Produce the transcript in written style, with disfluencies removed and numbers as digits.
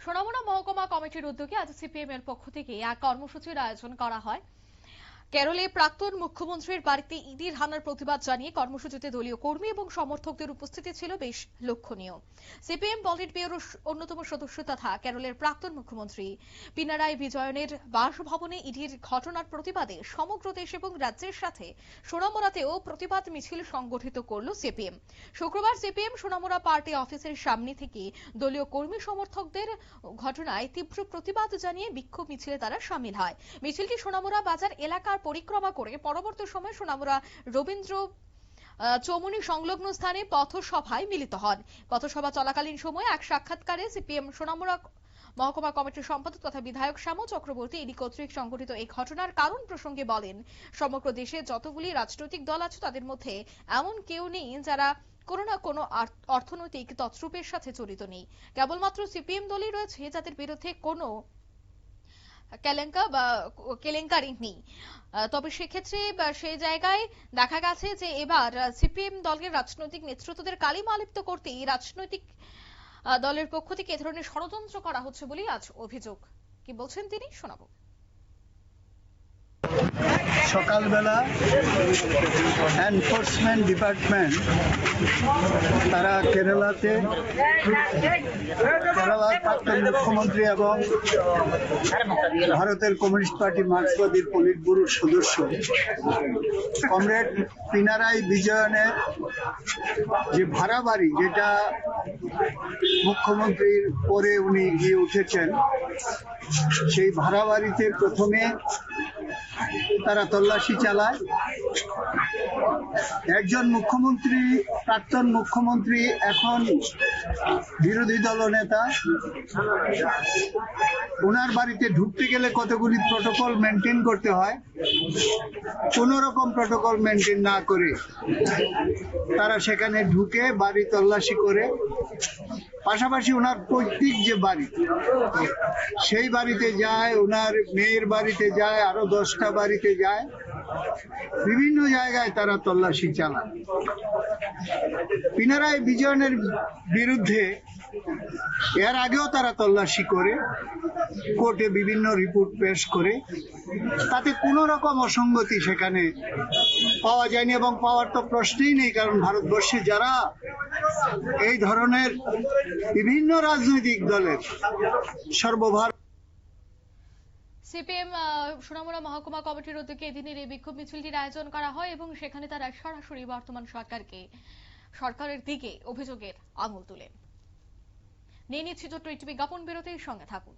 সোনামুড়া মহকুমা কমিটির উদ্যোগে আজ সিপিএম এর পক্ষ থেকে এক কর্মসূচির আয়োজন করা হয়। কেরলে প্রাক্তন মুখ্যমন্ত্রীর বাড়িতে ইডির হানার প্রতিবাদ জানিয়ে কর্মসূচিতে দলীয় কর্মী এবং সমর্থকদের উপস্থিতি ছিল বেশ লক্ষণীয়। সিপিএম পলিট ব্যুরোর অন্যতম সদস্য তথা কেরলের প্রাক্তন মুখ্যমন্ত্রী পিনারাই বিজয়নের বাসভবনে ইডির ঘটনার প্রতিবাদে সমগ্র দেশ এবং রাজ্যের সাথে সোনামুড়াতেও প্রতিবাদ মিছিল সংগঠিত করল সিপিএম। শুক্রবার সিপিএম সোনামুড়া পার্টি অফিসের সামনে থেকে দলীয় কর্মী সমর্থকদের ঘটনায় তীব্র প্রতিবাদ জানিয়ে বিক্ষোভ মিছিলে তারা সামিল হয়। মিছিলটি সোনামুড়া বাজার এলাকার পরিক্রমা করে পরবর্তী সময়ে সোনামুড়া রবীন্দ্র চৌমুহনী সংলগ্ন স্থানে পথসভায় মিলিত হন। পথসভা চলাকালীন সময়ে এক সাক্ষাৎকারে সিপিএম সোনামুড়া মহকুমা কমিটির সম্পাদক তথা বিধায়ক শ্যাম চক্রবর্তী ইডি কর্তৃক সংঘটিত এই ঘটনার কারণ প্রসঙ্গে বলেন, সমগ্র দেশে যতগুলি রাজনৈতিক দল আছে তাদের মধ্যে এমন কেউ নেই যারা কোনো না কোনো অর্থনৈতিক তছরূপের সাথে জড়িত নেই। কেবলমাত্র সিপিএম দলই রয়েছে যাদের বিরুদ্ধে কোনো কেলেঙ্কারি নেই। তবে সেক্ষেত্রে সেই জায়গায় দেখা গেছে যে এবার সিপিএম দলের রাজনৈতিক নেতৃত্বদের কালিমালিপ্ত করতে রাজনৈতিক দলের পক্ষ থেকে এ ধরনের ষড়যন্ত্র করা হচ্ছে বলেই আজ অভিযোগ। কি বলছেন তিনি, শোনাবো। সকালবেলা এনফোর্সমেন্ট ডিপার্টমেন্ট তারা কেরালার প্রাক্তন মুখ্যমন্ত্রী এবং ভারতের কমিউনিস্ট পার্টি মার্ক্সবাদীর পলিট ব্যুরোর সদস্য কমরেড পিনারাই বিজয়নের যে ভাড়া বাড়ি, যেটা মুখ্যমন্ত্রীর পরে উনি গিয়ে উঠেছেন, সেই ভাড়া বাড়িতে প্রথমে তারা তল্লাশি চালায়। একজন মুখ্যমন্ত্রী, প্রাক্তন মুখ্যমন্ত্রী, এখন বিরোধী দলনেতা, ওনার বাড়িতে ঢুকতে গেলে কতগুলি প্রটোকল মেনটেন করতে হয়, কোন রকম প্রটোকল মেনটেন না করে তারা সেখানে ঢুকে বাড়ি তল্লাশি করে। পাশাপাশি ওনার পৈতৃক যে বাড়ি, সেই বাড়িতে যায়, ওনার মেয়ের বাড়িতে যায়, আরো 10টা বাড়িতে যায়, বিভিন্ন জায়গায় তারা তল্লাশি চালায়। পিনারাই বিজয়নের বিরুদ্ধে এর আগেও তারা তল্লাশি করে কোর্টে বিভিন্ন রিপোর্ট পেশ করে, তাতে কোনো রকম অসঙ্গতি সেখানে পাওয়া যায়নি এবং পাওয়ার তো প্রশ্নই নেই, কারণ ভারতবর্ষে যারা এই ধরনের বিভিন্ন রাজনৈতিক দলের সর্বভার সিপিএম সোনামুড়া মহকুমা কমিটির উদ্যোগে এদিনের এই বিক্ষোভ মিছিলটির আয়োজন করা হয় এবং সেখানে তারা সরাসরি বর্তমান সরকারের দিকে অভিযোগের আঙুল তুলেন। নিয়ে নিচ্ছি ছোট্ট একটি বিজ্ঞাপন বিরতির সঙ্গে থাকুন।